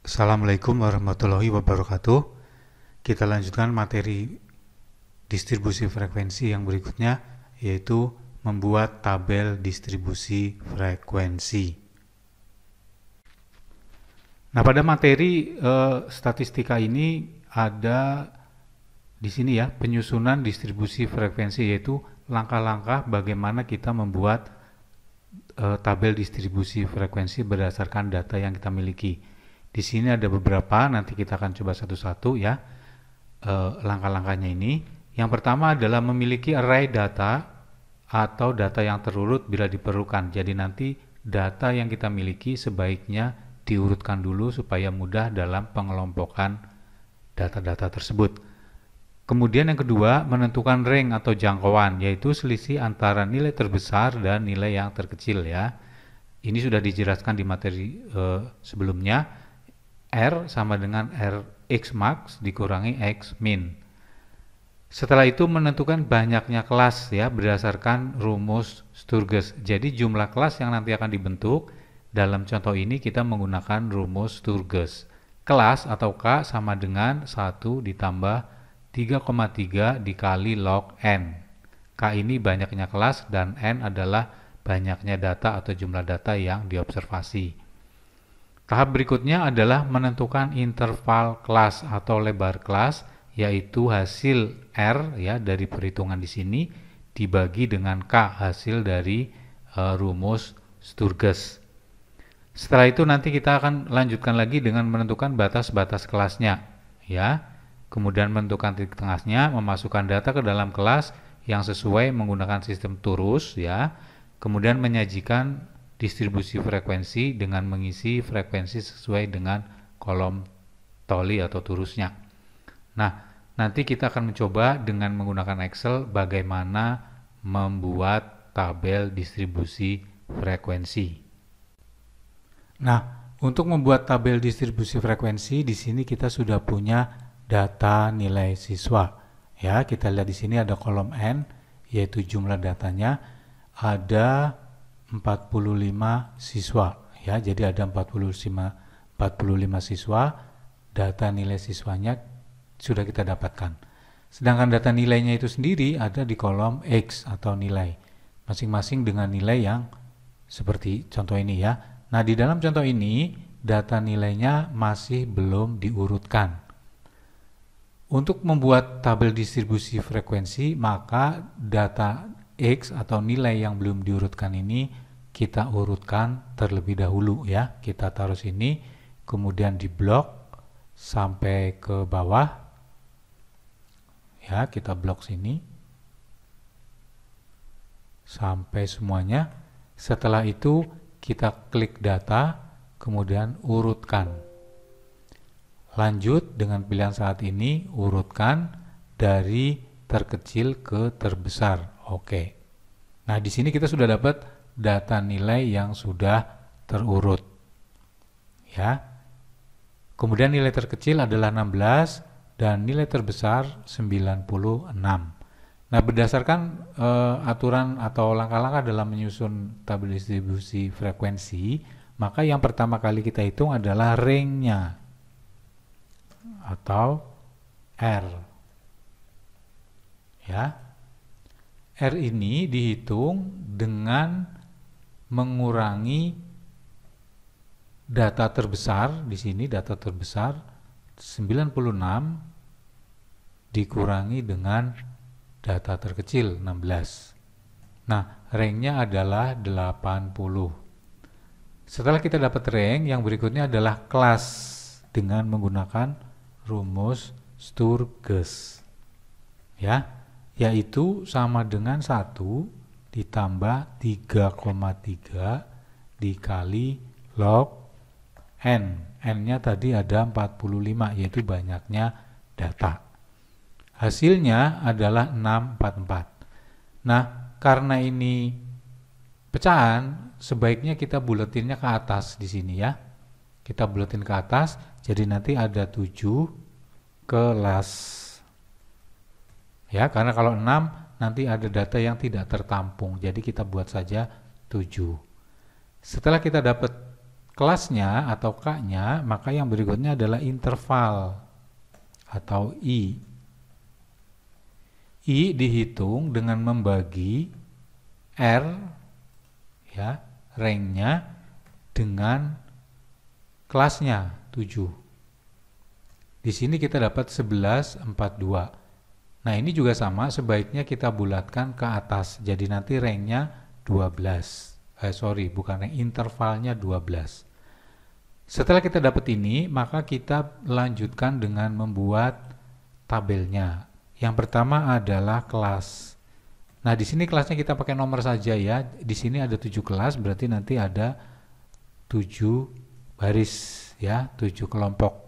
Assalamualaikum warahmatullahi wabarakatuh. Kita lanjutkan materi distribusi frekuensi yang berikutnya, yaitu membuat tabel distribusi frekuensi. Nah, pada materi statistika ini ada di sini ya, penyusunan distribusi frekuensi, yaitu langkah-langkah bagaimana kita membuat tabel distribusi frekuensi berdasarkan data yang kita miliki. Di sini ada beberapa, nanti kita akan coba satu-satu ya, langkah-langkahnya ini. Yang pertama adalah memiliki array data atau data yang terurut bila diperlukan. Jadi nanti data yang kita miliki sebaiknya diurutkan dulu supaya mudah dalam pengelompokan data-data tersebut. Kemudian yang kedua, menentukan range atau jangkauan, yaitu selisih antara nilai terbesar dan nilai yang terkecil ya. Ini sudah dijelaskan di materi sebelumnya. R sama dengan Rx max dikurangi X min. Setelah itu menentukan banyaknya kelas ya berdasarkan rumus Sturges. Jadi jumlah kelas yang nanti akan dibentuk dalam contoh ini kita menggunakan rumus Sturges. Kelas atau K sama dengan 1 ditambah 3,3 dikali log N. K ini banyaknya kelas dan N adalah banyaknya data atau jumlah data yang diobservasi. Tahap berikutnya adalah menentukan interval kelas atau lebar kelas, yaitu hasil R ya dari perhitungan di sini dibagi dengan K hasil dari rumus Sturges. Setelah itu nanti kita akan lanjutkan lagi dengan menentukan batas-batas kelasnya ya. Kemudian menentukan titik tengahnya, memasukkan data ke dalam kelas yang sesuai menggunakan sistem torus ya. Kemudian menyajikan distribusi frekuensi dengan mengisi frekuensi sesuai dengan kolom toli atau torusnya. Nah, nanti kita akan mencoba dengan menggunakan Excel bagaimana membuat tabel distribusi frekuensi. Nah, untuk membuat tabel distribusi frekuensi di sini kita sudah punya data nilai siswa. Ya, kita lihat di sini ada kolom N yaitu jumlah datanya, ada 45 siswa ya. Jadi ada 45 siswa, data nilai siswanya sudah kita dapatkan. Sedangkan data nilainya itu sendiri ada di kolom X atau nilai. Masing-masing dengan nilai yang seperti contoh ini ya. Nah, di dalam contoh ini data nilainya masih belum diurutkan. Untuk membuat tabel distribusi frekuensi, maka data X atau nilai yang belum diurutkan ini kita urutkan terlebih dahulu ya. Kita taruh sini, kemudian di blok sampai ke bawah ya, kita blok sini sampai semuanya. Setelah itu kita klik data, kemudian urutkan. Lanjut dengan pilihan saat ini, urutkan dari terkecil ke terbesar. Oke. Nah, di sini kita sudah dapat data nilai yang sudah terurut. Ya. Kemudian nilai terkecil adalah 16 dan nilai terbesar 96. Nah, berdasarkan aturan atau langkah-langkah dalam menyusun tabel distribusi frekuensi, maka yang pertama kali kita hitung adalah range-nya atau R. Ya. R ini dihitung dengan mengurangi data terbesar, di sini data terbesar 96 dikurangi dengan data terkecil 16. Nah, range-nya adalah 80. Setelah kita dapat range, yang berikutnya adalah kelas dengan menggunakan rumus Sturges. Ya. Yaitu sama dengan 1 ditambah 3,3 dikali log N. N-nya tadi ada 45, yaitu banyaknya data. Hasilnya adalah 644. Nah, karena ini pecahan, sebaiknya kita buletinnya ke atas di sini ya. Kita buletin ke atas, jadi nanti ada 7 kelas. Ya, karena kalau 6 nanti ada data yang tidak tertampung. Jadi kita buat saja 7. Setelah kita dapat kelasnya atau K-nya, maka yang berikutnya adalah interval atau I. I dihitung dengan membagi R, ya, rank-nya dengan kelasnya 7. Di sini kita dapat 1142. Nah, ini juga sama, sebaiknya kita bulatkan ke atas. Jadi nanti rank-nya 12. Bukan rank, intervalnya 12. Setelah kita dapat ini, maka kita lanjutkan dengan membuat tabelnya. Yang pertama adalah kelas. Nah, di sini kelasnya kita pakai nomor saja ya. Di sini ada 7 kelas, berarti nanti ada 7 baris ya, 7 kelompok.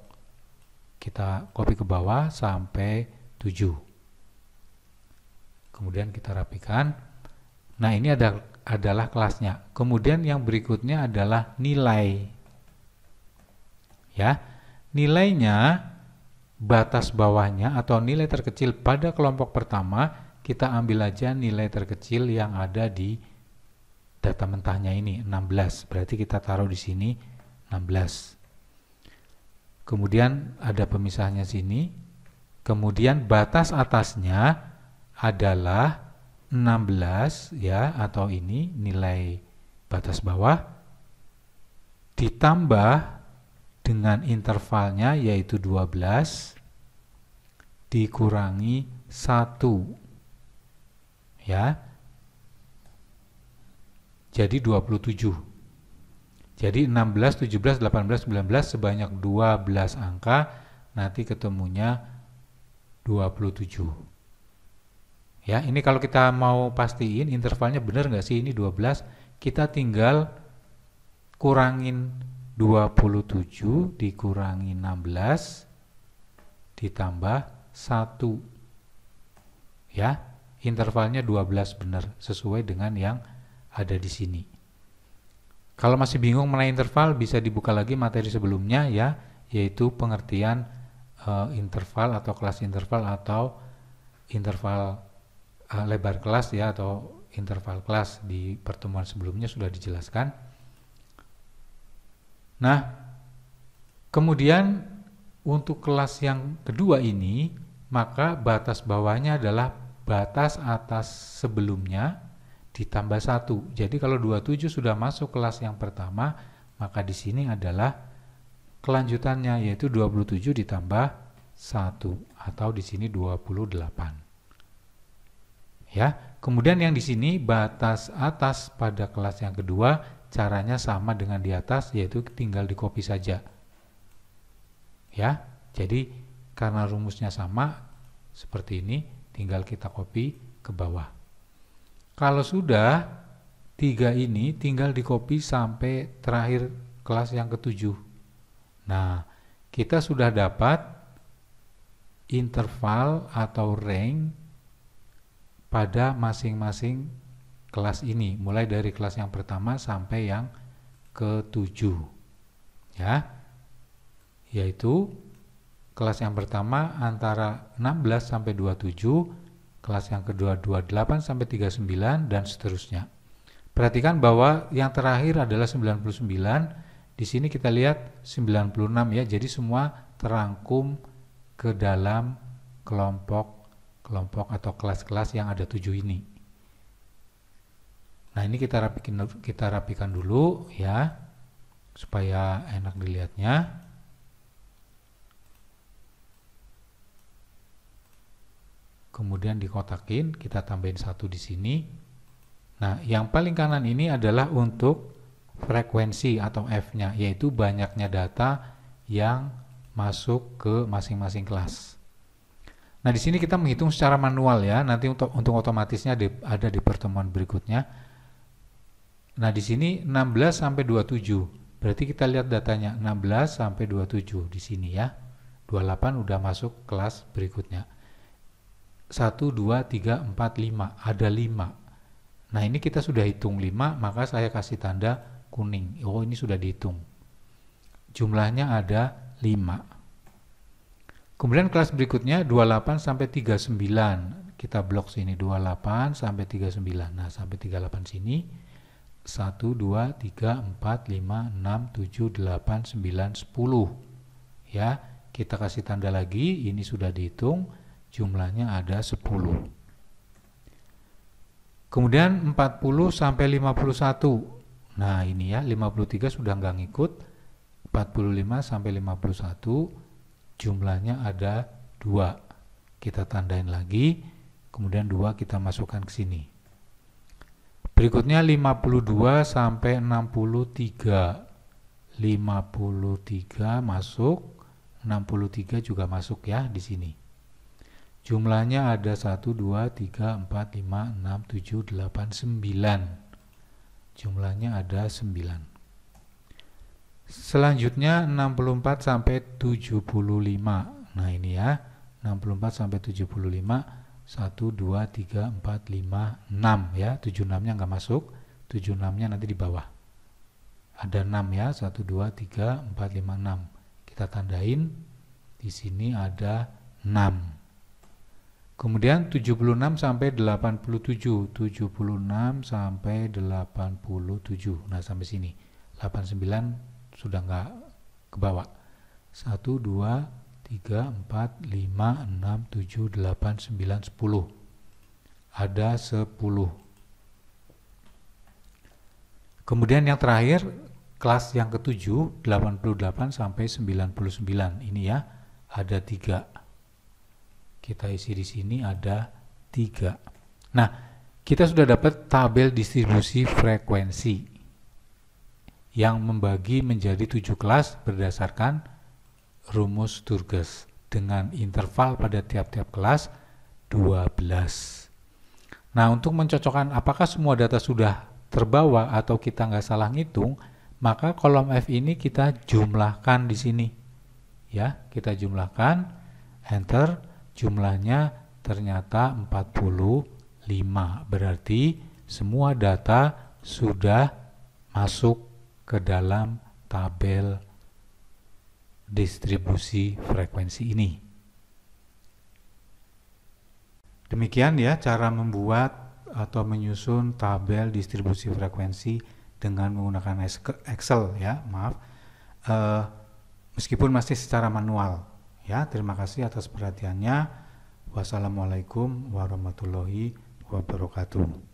Kita copy ke bawah sampai 7. Kemudian kita rapikan. Nah, ini adalah kelasnya. Kemudian yang berikutnya adalah nilai. Ya. Nilainya, batas bawahnya atau nilai terkecil pada kelompok pertama, kita ambil aja nilai terkecil yang ada di data mentahnya ini, 16. Berarti kita taruh di sini 16. Kemudian ada pemisahnya sini. Kemudian batas atasnya adalah 16 ya, atau ini nilai batas bawah ditambah dengan intervalnya yaitu 12 dikurangi 1 ya. Jadi 27. Jadi 16, 17, 18, 19 sebanyak 12 angka, nanti ketemunya 27. Ya, ini kalau kita mau pastiin intervalnya benar nggak sih ini 12, kita tinggal kurangin 27 dikurangi 16 ditambah 1. Ya, intervalnya 12 benar sesuai dengan yang ada di sini. Kalau masih bingung mengenai interval, bisa dibuka lagi materi sebelumnya ya, yaitu pengertian interval atau kelas interval atau interval lebar kelas ya, atau interval kelas. Di pertemuan sebelumnya sudah dijelaskan. Nah, kemudian untuk kelas yang kedua ini, maka batas bawahnya adalah batas atas sebelumnya ditambah 1. Jadi kalau 27 sudah masuk kelas yang pertama, maka di sini adalah kelanjutannya yaitu 27 ditambah 1 atau di sini 28. Ya, kemudian yang di sini batas atas pada kelas yang kedua caranya sama dengan di atas, yaitu tinggal di copy saja. Ya, jadi karena rumusnya sama seperti ini, tinggal kita copy ke bawah. Kalau sudah 3 ini tinggal di copy sampai terakhir kelas yang ketujuh. Nah, kita sudah dapat interval atau rank pada masing-masing kelas ini, mulai dari kelas yang pertama sampai yang ketujuh. Ya. Yaitu kelas yang pertama antara 16 sampai 27, kelas yang kedua 28 sampai 39 dan seterusnya. Perhatikan bahwa yang terakhir adalah 99. Di sini kita lihat 96 ya. Jadi semua terangkum ke dalam kelompok atau kelas-kelas yang ada 7 ini. Nah, ini kita rapikan dulu ya, supaya enak dilihatnya. Kemudian dikotakin, kita tambahin 1 di sini. Nah, yang paling kanan ini adalah untuk frekuensi atau F-nya, yaitu banyaknya data yang masuk ke masing-masing kelas. Nah, di sini kita menghitung secara manual ya. Nanti untuk otomatisnya ada di pertemuan berikutnya. Nah, di sini 16 sampai 27. Berarti kita lihat datanya 16 sampai 27 di sini ya. 28 udah masuk kelas berikutnya. 1, 2, 3, 4, 5. Ada 5. Nah, ini kita sudah hitung 5, maka saya kasih tanda kuning. Oh, ini sudah dihitung. Jumlahnya ada 5. Kemudian kelas berikutnya 28 sampai 39. Kita blok sini 28 sampai 39. Nah, sampai 38 sini. 1, 2, 3, 4, 5, 6, 7, 8, 9, 10. Ya, kita kasih tanda lagi, ini sudah dihitung, jumlahnya ada 10. Kemudian 40 sampai 51. Nah, ini ya, 53 sudah nggak ngikut. 45 sampai 51 jumlahnya ada 2. Kita tandain lagi, kemudian 2 kita masukkan ke sini. Berikutnya 52 sampai 63. 53 masuk, 63 juga masuk ya di sini. Jumlahnya ada 1, 2, 3, 4, 5, 6, 7, 8, 9. Jumlahnya ada 9. Selanjutnya 64 sampai 75. Nah ini ya, 64 sampai 75. 1, 2, 3, 4, 5, 6 ya. 76-nya nggak masuk. 76-nya nanti di bawah. Ada 6 ya, 1, 2, 3, 4, 5, 6. Kita tandain, di sini ada 6. Kemudian 76 sampai 87, 76 sampai 87. Nah, sampai sini. 89 sudah nggak ke bawah. 1, 2, 3, 4, 5, 6, 7, 8, 9, 10. Ada 10. Kemudian yang terakhir, kelas yang ke-7, 88 sampai 99. Ini ya, ada 3. Kita isi di sini ada 3. Nah, kita sudah dapat tabel distribusi frekuensi yang membagi menjadi 7 kelas berdasarkan rumus Sturges dengan interval pada tiap-tiap kelas 12. Nah, untuk mencocokkan apakah semua data sudah terbawa atau kita nggak salah ngitung, maka kolom F ini kita jumlahkan di sini. Ya, kita jumlahkan, enter. Jumlahnya ternyata 45. Berarti semua data sudah masuk ke dalam tabel distribusi frekuensi ini. Demikian ya cara membuat atau menyusun tabel distribusi frekuensi dengan menggunakan Excel ya, maaf. Meskipun masih secara manual. Ya, terima kasih atas perhatiannya. Wassalamualaikum warahmatullahi wabarakatuh.